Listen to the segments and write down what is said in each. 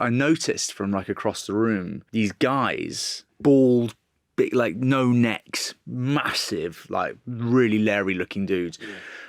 I noticed from like across the room, these guys, bald, big, like no necks, massive, like really leery looking dudes,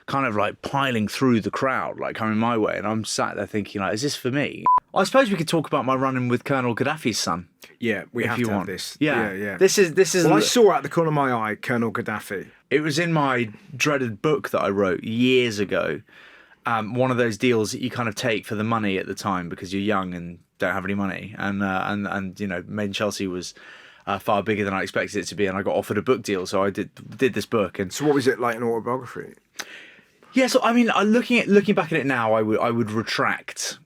kind of like piling through the crowd, like coming my way. And I'm sat there thinking, like, is this for me? I suppose we could talk about my run-in with Colonel Gaddafi's son. Yeah, we have to have this. Yeah. This is. Well, I saw out the corner of my eye Colonel Gaddafi. It was in my dreaded book that I wrote years ago. One of those deals that you kind of take for the money at the time because you're young and don't have any money. And you know, Made in Chelsea was far bigger than I expected it to be, and I got offered a book deal, so I did this book. And so, what was it like, an autobiography? Yeah, so I mean, looking back at it now, I would retract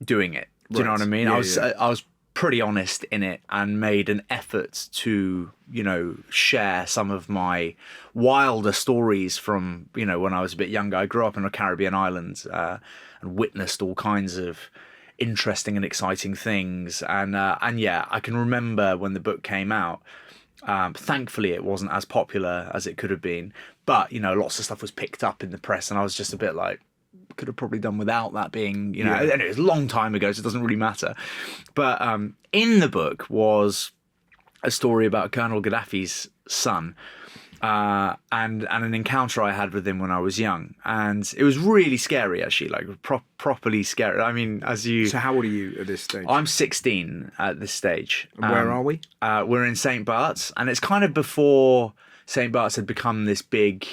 doing it. Do you know what I mean? Yeah, I was pretty honest in it and made an effort to, you know, share some of my wilder stories from, you know, when I was a bit younger. I grew up in a Caribbean island and witnessed all kinds of interesting and exciting things. And yeah, I can remember when the book came out. Thankfully, it wasn't as popular as it could have been. But, you know, lots of stuff was picked up in the press, and I was just a bit like, could have probably done without that being, you know, and it was a long time ago, so it doesn't really matter. But in the book was a story about Colonel Gaddafi's son and an encounter I had with him when I was young. And it was really scary, actually, like properly scary. I mean, So how old are you at this stage? I'm 16 at this stage. And where are we? We're in St. Barts, and it's kind of before St. Barts had become this big,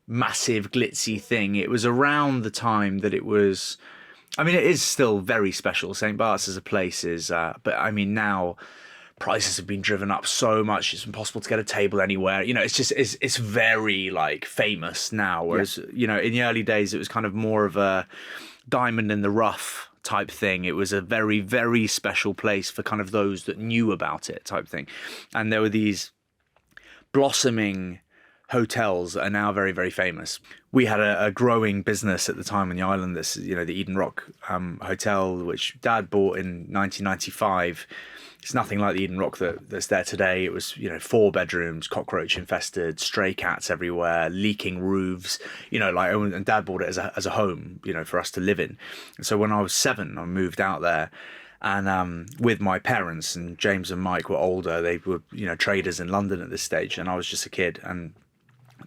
massive, glitzy thing. It was around the time that it was... I mean, it is still very special. St. Barts as a place is... but, I mean, now prices have been driven up so much, it's impossible to get a table anywhere. You know, it's just... It's very, like, famous now. Whereas, you know, in the early days, it was kind of more of a diamond in the rough type thing. It was a very, very special place for kind of those that knew about it type thing. And there were these blossoming hotels that are now very, very famous. We had a growing business at the time on the island, this, you know, the Eden Rock Hotel, which Dad bought in 1995. It's nothing like the Eden Rock that's there today. It was, you know, 4 bedrooms, cockroach infested, stray cats everywhere, leaking roofs, you know, like, and Dad bought it as a home, you know, for us to live in. And so when I was 7, I moved out there. And with my parents, and James and Mike were older. They were, you know, traders in London at this stage, and I was just a kid. And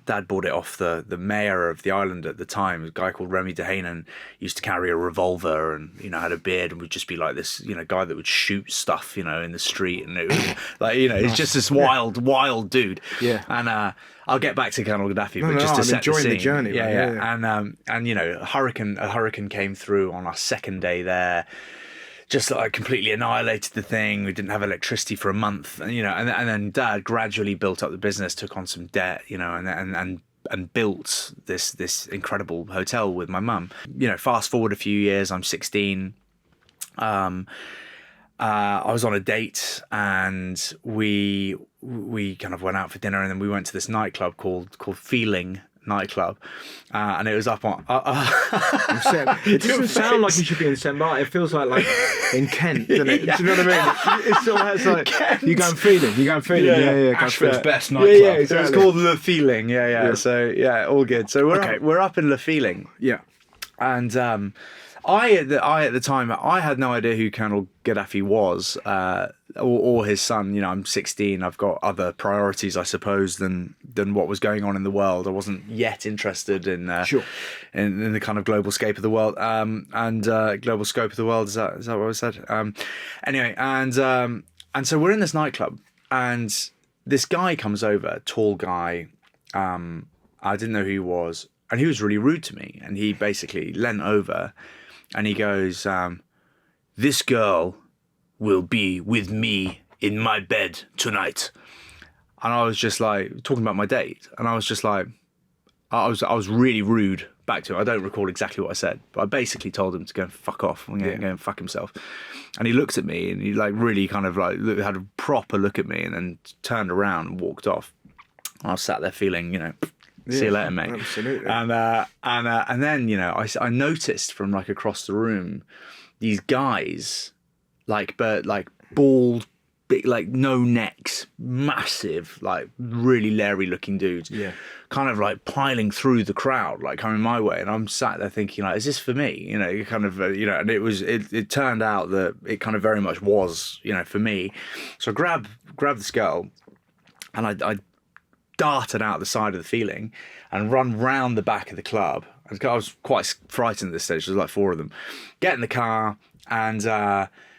Dad bought it off the mayor of the island at the time, a guy called Remy Dehaenen. Used to carry a revolver and, you know, had a beard and would just be like this, you know, guy that would shoot stuff, you know, in the street. And it was like, you know, it's just this wild dude. Yeah. And I'll get back to Colonel Gaddafi, but just to set the scene. The journey. Yeah. And you know, a hurricane came through on our second day there. Just like completely annihilated the thing. We didn't have electricity for a month, and, you know, and then Dad gradually built up the business, took on some debt, you know, and built this incredible hotel with my mum. You know, fast forward a few years, I'm 16. I was on a date, and we kind of went out for dinner, and then we went to this nightclub called Feeling nightclub, and it was up on it doesn't sound like you should be in St. Barts. It feels like in Kent, doesn't it? Yeah. Do you know what I mean? It still has like Kent. You go and feeling yeah. Ashford's best nightclub. Exactly. So it's called Le Feeling. Yeah. So yeah, all good. So we're up in Le Feeling. Yeah. And I at the time, I had no idea who Colonel Gaddafi was, or his son. You know, I'm 16. I've got other priorities, I suppose, than what was going on in the world. I wasn't yet interested in in the kind of global scope of the world. Global scope of the world, is that what I said? Anyway, and so we're in this nightclub, and this guy comes over, tall guy. I didn't know who he was, and he was really rude to me. And he basically leant over, and he goes, "This girl will be with me in my bed tonight." And I was just like, talking about my date, and I was just like, I was really rude back to him. I don't recall exactly what I said, but I basically told him to go and fuck off and go and fuck himself. And he looked at me, and he like really kind of like had a proper look at me, and then turned around and walked off. And I was sat there feeling, you know, see you later, mate. Absolutely. And then, you know, I noticed from like across the room, these guys, like bald, big, like no necks, massive, like really leery looking dudes. Yeah. Kind of like piling through the crowd, like coming my way, and I'm sat there thinking, like, is this for me? You know, kind of, and it turned out that it kind of very much was, for me. So I grabbed this girl, and I darted out the side of the feeling and run round the back of the club. I was quite frightened at this stage. There's like 4 of them. Get in the car, and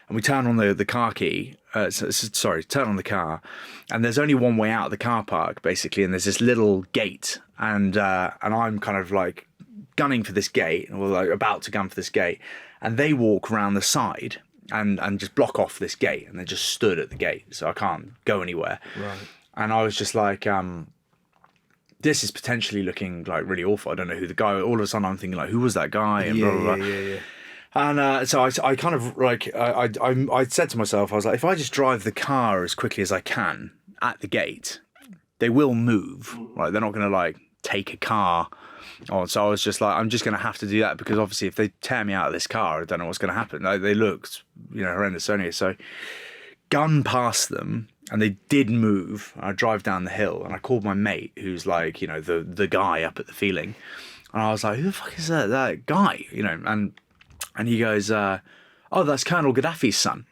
we turn on the car key. Turn on the car, and there's only one way out of the car park, basically, and there's this little gate, and I'm kind of like gunning for this gate, or like about to gun for this gate, and they walk round the side and just block off this gate, and they just stood at the gate, so I can't go anywhere. Right. And I was just like, this is potentially looking like really awful. I don't know who the guy. All of a sudden, I'm thinking like, who was that guy? And blah blah blah. Yeah. And so I kind of like, I said to myself, I was like, if I just drive the car as quickly as I can at the gate, they will move. Right? They're not going to like take a car on. So I was just like, I'm just going to have to do that, because obviously if they tear me out of this car, I don't know what's going to happen. Like, they looked, horrendous anyway. So gun past them, and they did move. I drive down the hill, and I called my mate, who's like, the guy up at the feeling. And I was like, who the fuck is that guy? And he goes, oh, that's Colonel Gaddafi's son.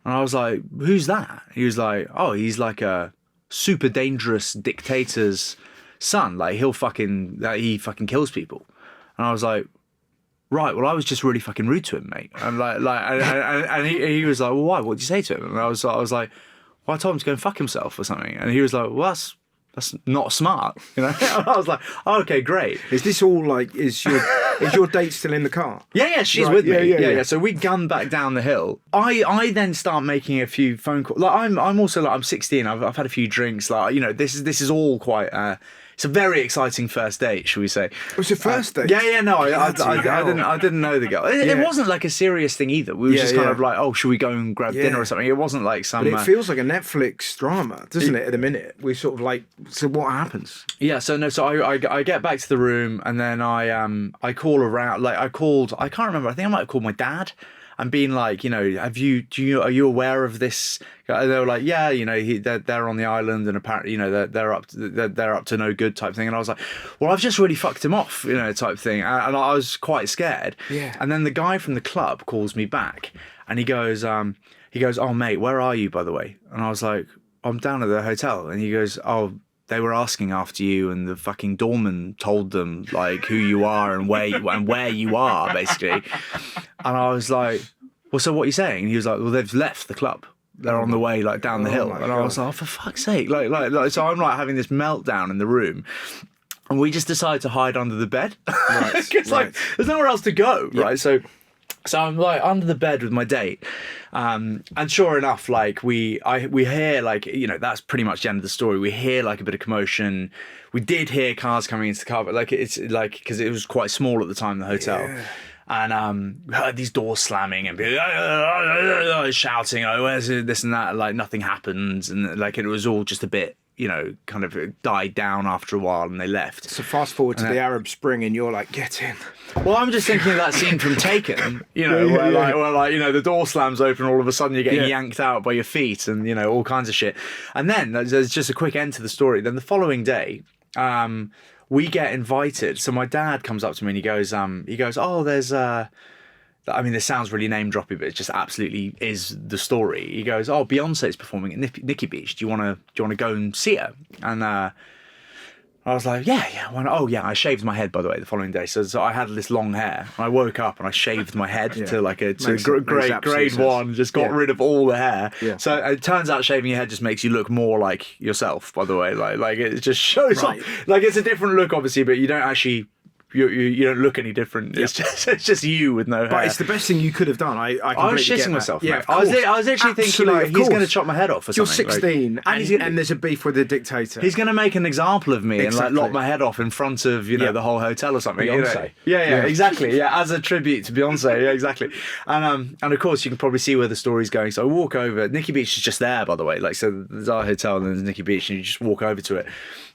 And I was like, who's that? He was like, oh, he's like a super dangerous dictator's son. Like, he fucking kills people. And I was like, right, well, I was just really fucking rude to him, mate. And and he was like, well, why? What did you say to him? And I was like, well, I told him to go and fuck himself or something. And he was like, well, that's not smart, And I was like, oh, okay, great. Is this all like, is your date still in the car? Yeah, she's with me. Yeah. So we gun back down the hill. I then start making a few phone calls. Like, I'm also like, I'm 16. I've had a few drinks. Like, this is all quite. It's a very exciting first date, shall we say? Was it first date? Yeah. No, I didn't know the girl. It wasn't like a serious thing either. We were just kind of like, oh, should we go and grab dinner or something? It wasn't like some. But it feels like a Netflix drama, doesn't it? At a minute, we sort of like. So what happens? Yeah. So I get back to the room, and then I call around. Like, I can't remember. I think I might have called my dad. And being like, are you aware of this? And they were like, yeah, they're on the island, and apparently, they're up to no good type thing. And I was like, well, I've just really fucked him off, type thing. And I was quite scared. Yeah. And then the guy from the club calls me back, and he goes, oh mate, where are you, by the way? And I was like, I'm down at the hotel. And he goes, oh, they were asking after you, and the fucking doorman told them like who you are and where you are, basically. And I was like, well, so what are you saying? And he was like, well, they've left the club. They're on the way like down the hill. And I was like, oh, for fuck's sake. Like, so I'm like having this meltdown in the room. And we just decided to hide under the bed. Right. It's like, there's nowhere else to go, right? So I'm like under the bed with my date. And sure enough, like we hear like, that's pretty much the end of the story. We hear like a bit of commotion. We did hear cars coming into the car, but like, it's like, because it was quite small at the time, the hotel. Yeah. And we heard these doors slamming and people shouting, oh, where's this and that? Like, nothing happened. And like, it was all just a bit, kind of died down after a while, and they left. So fast forward to the Arab Spring, and you're like, get in. Well, I'm just thinking of that scene from Taken, where the door slams open, all of a sudden you're getting yanked out by your feet, and all kinds of shit. And then there's just a quick end to the story. Then the following day, we get invited. So my dad comes up to me and he goes, oh, there's this sounds really name droppy, but it just absolutely is the story. He goes, oh, Beyonce's performing at Nikki Beach. Do you want to go and see her? And I was like, yeah. Oh, yeah. I shaved my head, by the way, the following day. So I had this long hair. And I woke up and I shaved my head to like grade 1. Just got rid of all the hair. Yeah. So it turns out shaving your head just makes you look more like yourself, by the way. Like it just shows up. Like, it's a different look, obviously, but you don't actually. You don't look any different. Yep. It's just you with no hair. But it's the best thing you could have done. I was shitting myself. Yeah, I was actually thinking like, he's going to chop my head off or something. You're 16 and there's a beef with the dictator. He's going to make an example of me and like lock my head off in front of the whole hotel or something. Beyonce. Yeah, exactly. Yeah, as a tribute to Beyonce. Yeah, exactly. And of course you can probably see where the story's going. So I walk over. Nikki Beach is just there, by the way. Like, so there's our hotel and there's Nikki Beach, and you just walk over to it.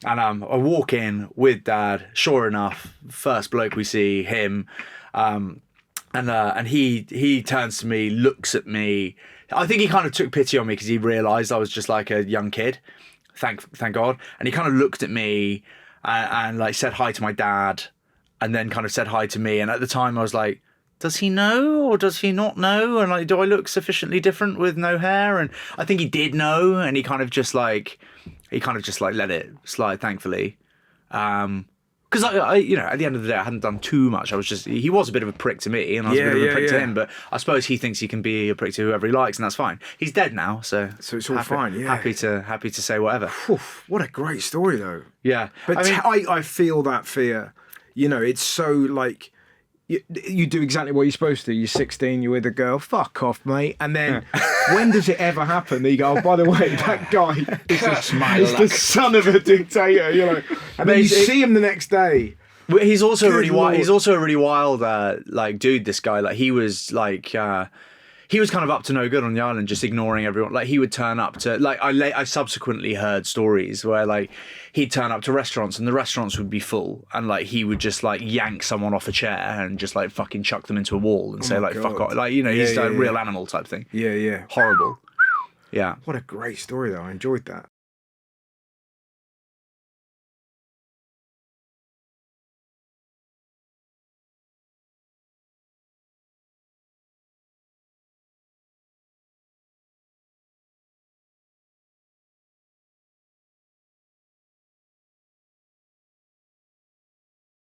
And I walk in with Dad. Sure enough, first bloke we see, him. And he turns to me, looks at me. I think he kind of took pity on me because he realised I was just like a young kid. Thank God. And he kind of looked at me and like said hi to my dad, and then kind of said hi to me. And at the time I was like, does he know or does he not know? And like, do I look sufficiently different with no hair? And I think he did know, and he kind of just like let it slide, thankfully. Because I, you know, at the end of the day, I hadn't done too much. He was a bit of a prick to me, and I was a bit of a prick to him. But I suppose he thinks he can be a prick to whoever he likes, and that's fine. He's dead now, so it's all fine. Yeah, happy to say whatever. Oof, what a great story, though. Yeah, but I feel that fear. You know, it's so like. You do exactly what you're supposed to. You're 16, you're with a girl, fuck off, mate. And then when does it ever happen that you go, oh, by the way, that guy is the son of a dictator? You're like, and then you see him the next day. He's also really wild. He's also a really wild, like, dude. This guy, like, he was like, he was kind of up to no good on the island, just ignoring everyone. Like, he would turn up to, like, I subsequently heard stories where, like, he'd turn up to restaurants and the restaurants would be full, and like he would just like yank someone off a chair and just like fucking chuck them into a wall and say like fuck off, like, you know, he's a real animal type thing. Yeah. Horrible. Yeah. What a great story though. I enjoyed that.